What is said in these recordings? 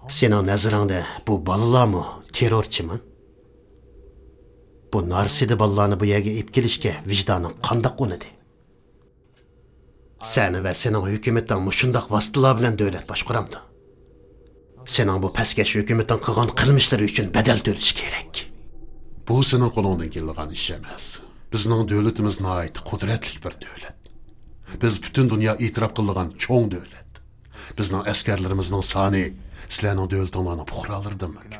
Senin nazarında bu balalar mı terörçü mü? Bu narsidi balalarını bu yerge ip gelişke vicdanın kandak onadı. Seni ve senin hükümetten muşundak vasıtalar bilen devlet başkuramdı. Senin bu peskeş hükümetten kılgan kılmışları için bedel töleş gerek. Bu senin kolundan geldiğin iş emas. Bizning devletimiz nəhayət qudretli bir devlet. Biz bütün dünya itiraf kılgan çoğun devlet. Bizning askerlerimizin sani sizlerning devletinglarning puhralarıdan mülk.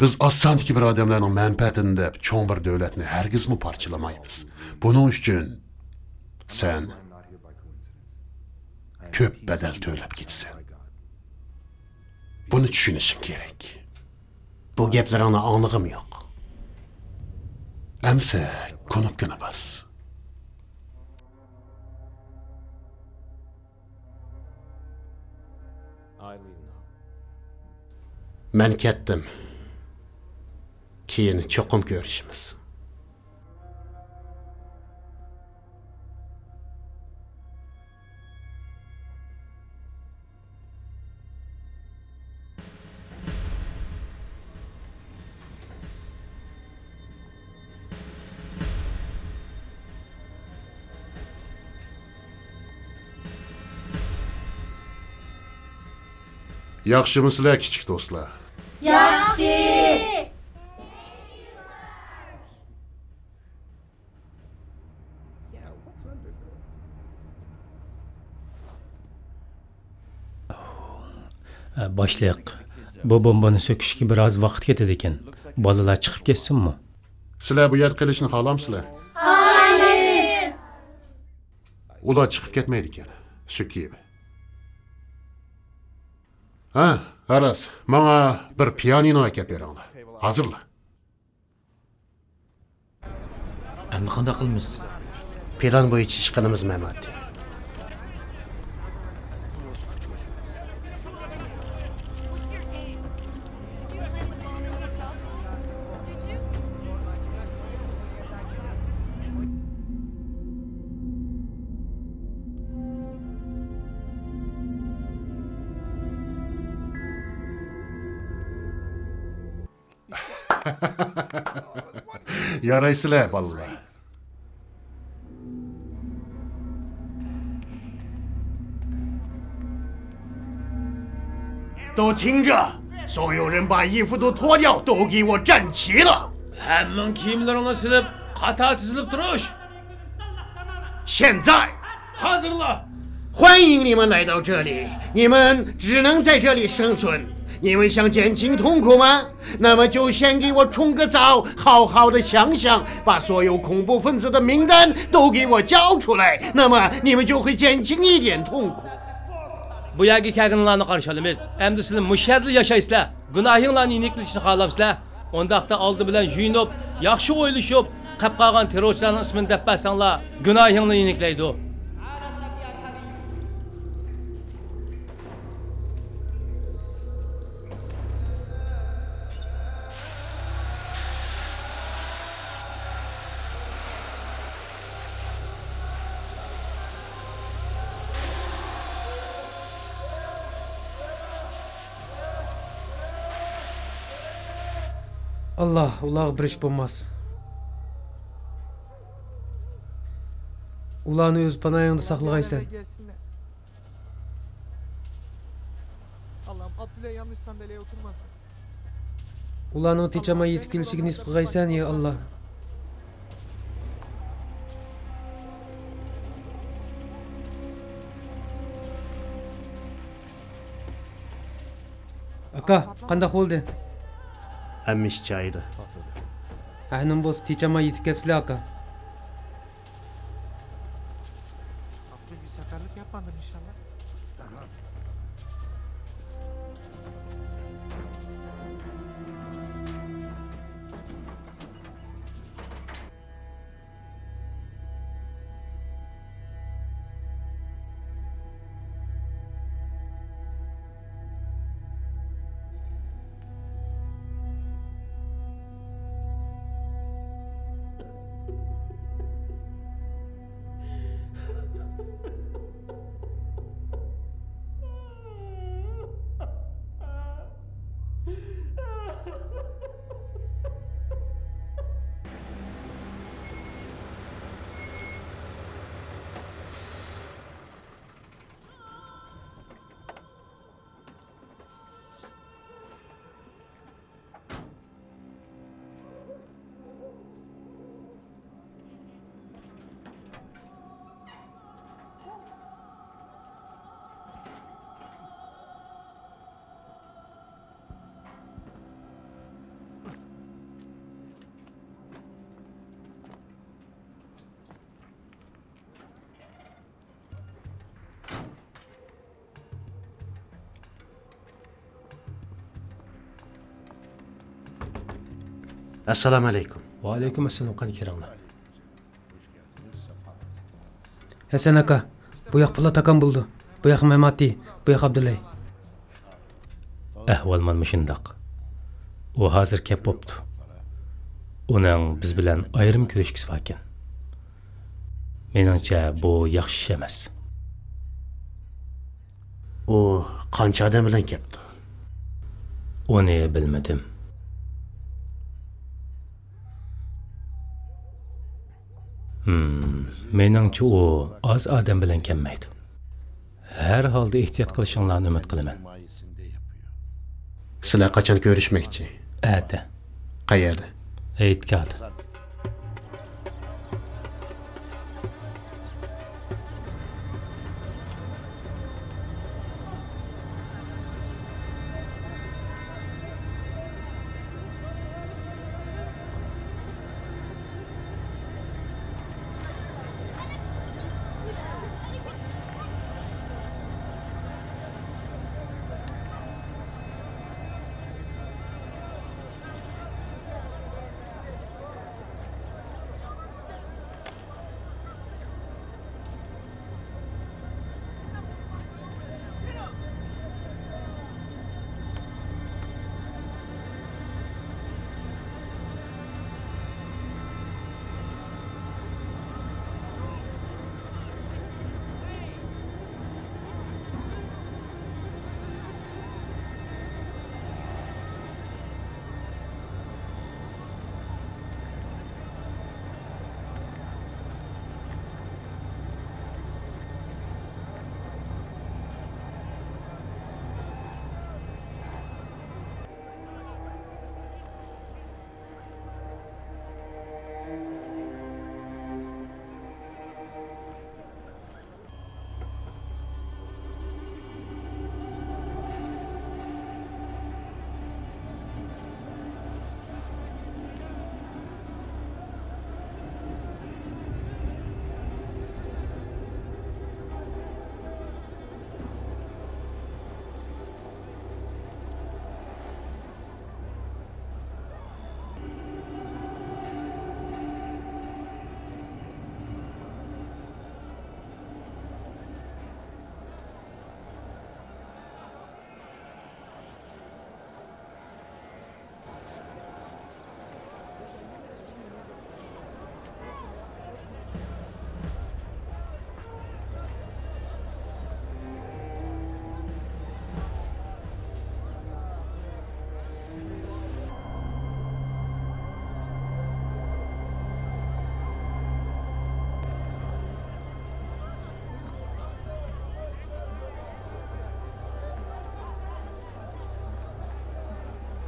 Biz asandaki bir adamlarning menfaatini deb çoğun bir devletni hergiz mi parçalamayız. Bunun için sen köp bedel töleip gitsen. Bunu düşünüşün gerek. Bu geplerine anlığım yok. Emse konutkana bas. Ben kettim. Keyin çokum görüşümüz. Yaxşımısılar kichik do'stlar? Yaxshi! Boshliq, bu bombani söküşga biroz vaqt ketadi ekan. Bolalar chiqib ketsinmi? Sizlar bu yer qilishni xohlamsizlar? Xohlaymiz! Ular chiqib ketmaydi ekan. Sökiyib. Ha, Aras, bana bir pianino akab beringlar. Hazırla. Endi qanday qilamiz? Plan bo'yicha ish qilamiz Mehmet. Yaraysızlar balalar. 都听着，所有人把衣服都脱掉，都给我站齐了。 Hamman kiyimlarini silib, qator tizilib turish. 现在， Hazırla. 欢迎你们来到这里，你们只能在这里生存。你们想减轻痛苦吗？那么就先给我冲个澡，好好的想想，把所有恐怖分子的名单都给我交出来，那么你们就会减轻一点痛苦。 Bu yerga kelganlarni qarshi olamiz. Endi sizlar musharrif yashaysizlar. Gunohinglarni iniqlashni xohlamsizlar. Ondaqda oldi bilan yuyinib, yaxshi o'ylashib, qolib qolgan terrorchilarning ismini deb bersanglar, gunohingni iniqlaydi. Allah, ular bir iş bulmaz. Ularni öz panayında saklagaysan. Allah'ım Abdülay yanlış sandalyeye oturmasın. Ularning techama yetib kelishiga nisbat qilgaysan, ya Allah. Aka, qanday bo'ldi? Hammish joyida. Aynan bo'lsa techama yetib kelibsizlar aka. Abdül bir sakarlık yapmadın inşallah. Assalomu alaykum. Va alaykum assalom, qani kiringlar. Hasan aka, bu yoq Po'lat akam bo'ldi. Bu yoq Mamati, bu yoq Abdullay. Ahvol mana shundaq. U hozir kep bo'pti. Uning biz bilan ayrim ko'rishkisi bor ekan. Meningcha bu yaxshi ish emas. U qancha odam bilan keldi? Uni bilmadim. Meningcha u oz odam bilan kelmaydi. Har holda ehtiyot qilishinglarni umid qilaman. Sizlar qachon ko'rishmoqchi? Ata, Qayerda? aytgad.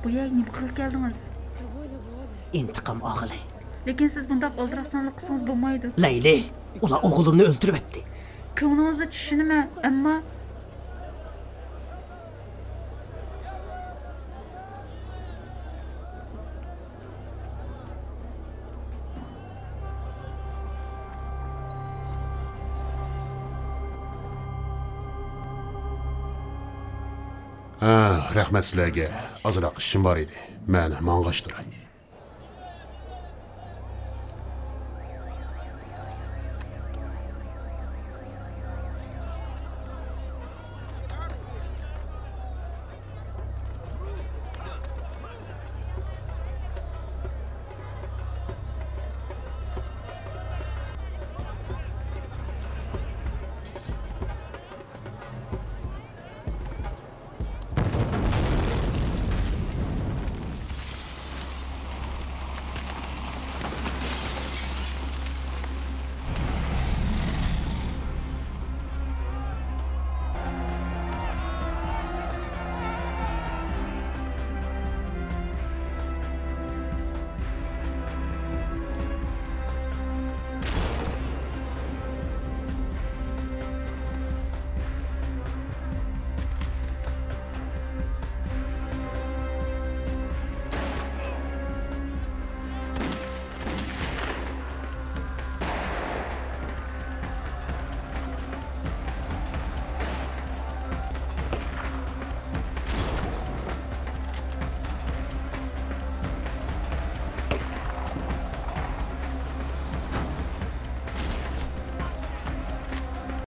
Bu yer nima qilib keldingiz? İntikam ağılay. Lekin siz bundaq o'ldirasonlik qilsangiz bo'lmaydi. Layli, ular oğlumni o'ldirib etdi. Ko'nglingizda tushunima, ammo Rahmat sizlarga. Ozroq ishim bor edi. Meni mang'ashtiray.